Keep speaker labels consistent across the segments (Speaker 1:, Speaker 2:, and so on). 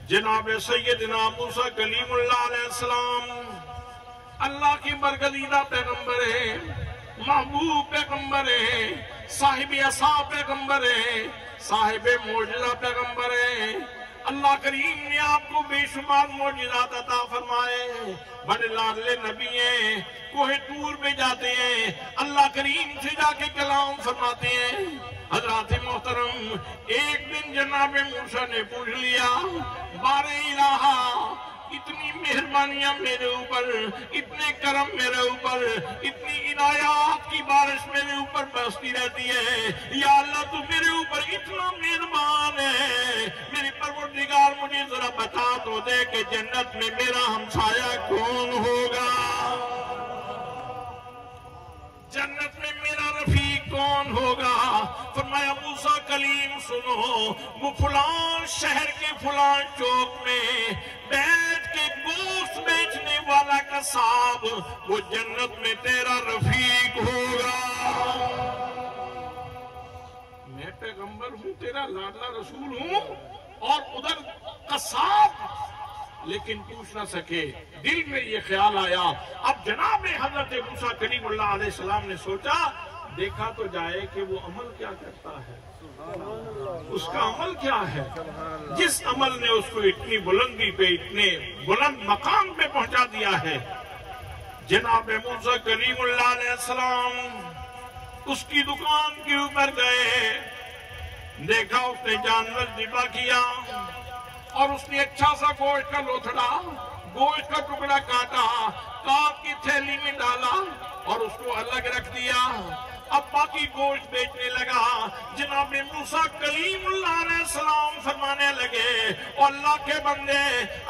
Speaker 1: جناب سیدنا موسیٰ کلیم اللہ علیہ السلام اللہ کی برگزیدہ پیغمبر ہیں، محبوب پیغمبر ہیں، صاحب عصا پیغمبر ہیں، صاحب معجزہ پیغمبر ہیں۔ اللہ کریم نے آپ کو بے شمار معجزات عطا فرمائے، بڑے لاڈلے نبی ہیں، کوہ طور میں جاتے ہیں، اللہ کریم سے جا کے کلام فرماتے ہیں۔ حضرات محترم، ایک دن جناب موسیٰ نے پوچھ لیا، بار الہا اتنی مہربانیاں میرے اوپر، اتنے کرم میرے اوپر، اتنی عنایات کی بارش میرے اوپر برستی رہتی ہے، یا اللہ تو میرے اوپر اتنا مہربان ہے، میری پروردگار مجھے ذرا بتا تو دے کہ جنت میں میرا ہمسایہ کون ہوگا، جنت میں میرا رفیق کون ہوگا۔ فرمایا موسیٰ کلیم سنو، وہ فلان شہر کے فلان چوک میں بیٹھ کے گوشت بیچنے والا قصاب، وہ جنت میں تیرا رفیق ہوگا۔ میں پیغمبر ہوں، تیرا لاڈلا رسول ہوں، اور ادھر قصاب، لیکن پوچھ نہ سکے۔ دل میں یہ خیال آیا۔ اب جناب حضرت موسیٰ کلیم اللہ علیہ السلام نے سوچا، دیکھا تو جائے کہ وہ عمل کیا کرتا ہے، اس کا عمل کیا ہے، جس عمل نے اس کو اتنی بلندی پہ، اتنے بلند مقام پہ پہنچا دیا ہے۔ جناب موسیٰ کلیم اللہ علیہ السلام اس کی دکان کے اوپر گئے، دیکھا اس نے جانور ذبح کیا، اور اس نے اچھا سا گوشت کا لوتھڑا، گوشت کا ٹکڑا کاٹا، کاٹ کی تھیلی میں ڈالا اور اس کو الگ رکھ دیا۔ اب باقی گوشت بیچنے لگا۔ جناب موسیٰ کلیم اللہ علیہ السلام فرمانے لگے، اور اللہ کے بندے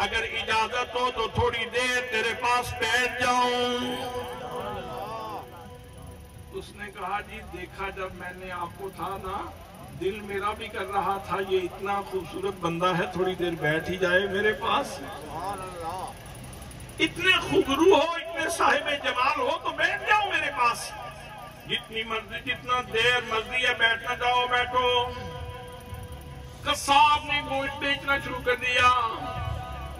Speaker 1: اگر اجازت ہو تو تھوڑی دیر تیرے پاس بیٹھ جاؤں۔ اس نے کہا جی دیکھا جب میں نے آپ کو تھا نا، دل میرا بھی کر رہا تھا یہ اتنا خوبصورت بندہ ہے، تھوڑی دیر بیٹھ ہی جائے میرے پاس، اتنے خوبرو ہو، اتنے صاحب جمال ہو تو بیٹھ جاؤ میرے پاس، جتنی مرضی، جتنا دیر مرضی ہے بیٹھنا جاؤ بیٹھو۔ قصاب نے گوشت بیچنا شروع کر دیا۔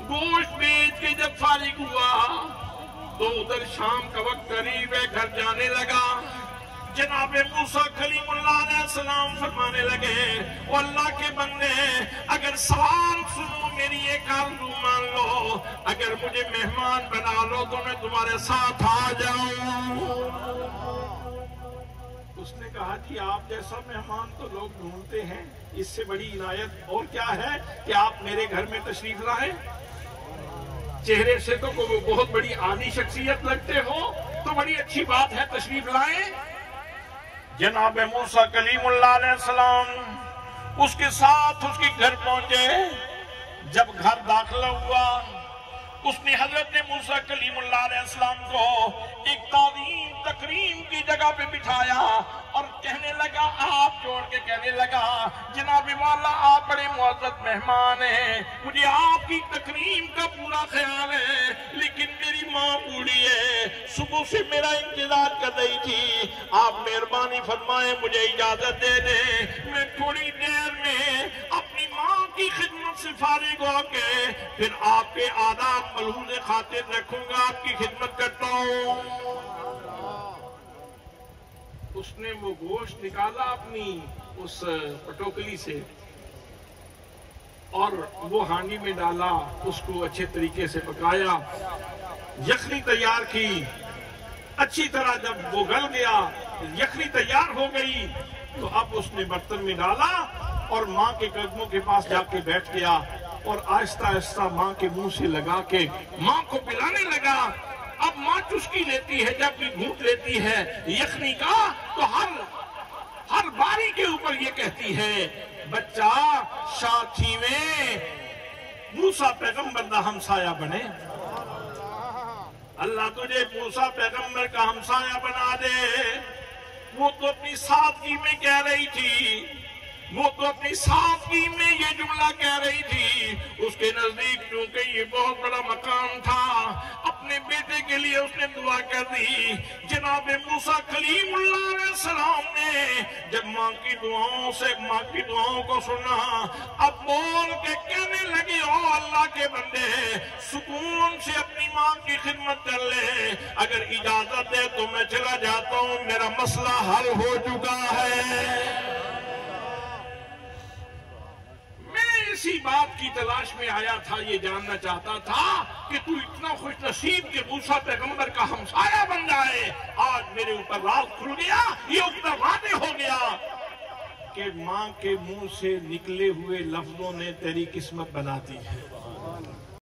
Speaker 1: گوشت بیچ کے جب فارغ ہوا تو ادھر شام کا وقت قریب ہے، گھر جانے لگا۔ جناب موسیٰ کلیم اللہ علیہ السلام فرمانے لگے، او اللہ کے بندے اگر سوال سنو، میری ایک آرزو مان لو، اگر مجھے مہمان بنا لو تو میں تمہارے ساتھ آ جاؤں۔ اس نے کہا جی آپ جیسا مہمان تو لوگ ڈھونڈتے ہیں، اس سے بڑی عنایت اور کیا ہے کہ آپ میرے گھر میں تشریف لائیں۔ چہرے سے تو بہت بڑی عالی شخصیت لگتے ہو، تو بڑی اچھی بات ہے، تشریف لائیں۔ جناب موسیٰ کلیم اللہ علیہ السلام اس کے ساتھ اس کے گھر پہنچے۔ جب گھر داخلہ ہوا، اس نے حضرت موسیٰ کلیم اللہ علیہ السلام کو ایک تعظیم تکریم کی جگہ پہ بٹھایا اور کہنے لگا، آپ جوڑ کے کہنے لگا، جناب والا آپ بڑے معزز مہمان ہیں، مجھے آپ کی تکریم کا پورا خیال ہے، لیکن میری ماں بوڑھی ہے، صبح سے میرا انتظار کر رہی تھی، آپ مہربانی فرمائیں مجھے اجازت دے دیں، میں تھوڑی دیر میں اپنی ماں کی خدمت سے فارغ ہو کے پھر آپ کے آداب ملحوظ خاطر رکھوں گا، آپ کی خدمت کرتا ہوں۔ اس نے وہ گوشت نکالا اپنی اس پٹوکلی سے اور وہ ہانڈی میں ڈالا، اس کو اچھے طریقے سے پکایا، یخنی تیار کی، اچھی طرح جب وہ گل گیا، یخنی تیار ہو گئی، تو اب اس نے برتن میں ڈالا اور ماں کے قدموں کے پاس جا کے بیٹھ گیا اور آہستہ آہستہ ماں کے منہ سے لگا کے ماں کو پلانے لگا۔ اب ماں چسکی لیتی ہے، جب بھی گھونٹ لیتی ہے یخنی کا، تو ہر باری کے اوپر یہ کہتی ہے، بچہ ساتھی میں موسیٰ پیغمبر دا ہمسایہ بنے، اللہ تجھے موسیٰ پیغمبر کا ہمسایہ بنا دے۔ وہ تو اپنی سادگی میں کہہ رہی تھی، وہ تو اپنی سادگی میں یہ جملہ کہہ رہی تھی، اس کے نزدیک چونکہ یہ بہت بڑا مقام تھا، اپنے بیٹے کے لیے اس نے دعا کر دی۔ جناب موسیٰ کلیم اللہ علیہ السلام نے جب ماں کی دعاؤں کو سنا، اب بول کے کہنے لگے، او اللہ کے بندے ہیں، سکون سے اپنی ماں کی خدمت کر لیں۔ اگر اجازت دے تو میں چلا جاتا ہوں، میرا مسئلہ حل ہو چکا ہے۔ میں اسی بات کی تلاش میں آیا تھا، یہ جاننا چاہتا تھا کہ تو اتنا خوش نصیب کہ موسیٰ پیغمبر کا ہمسایہ بن جائے۔ آج میرے اوپر راز کھل گیا، یہ اتنا واضح ہو گیا کہ ماں کے منہ سے نکلے ہوئے لفظوں نے تیری قسمت بنا دی ہے۔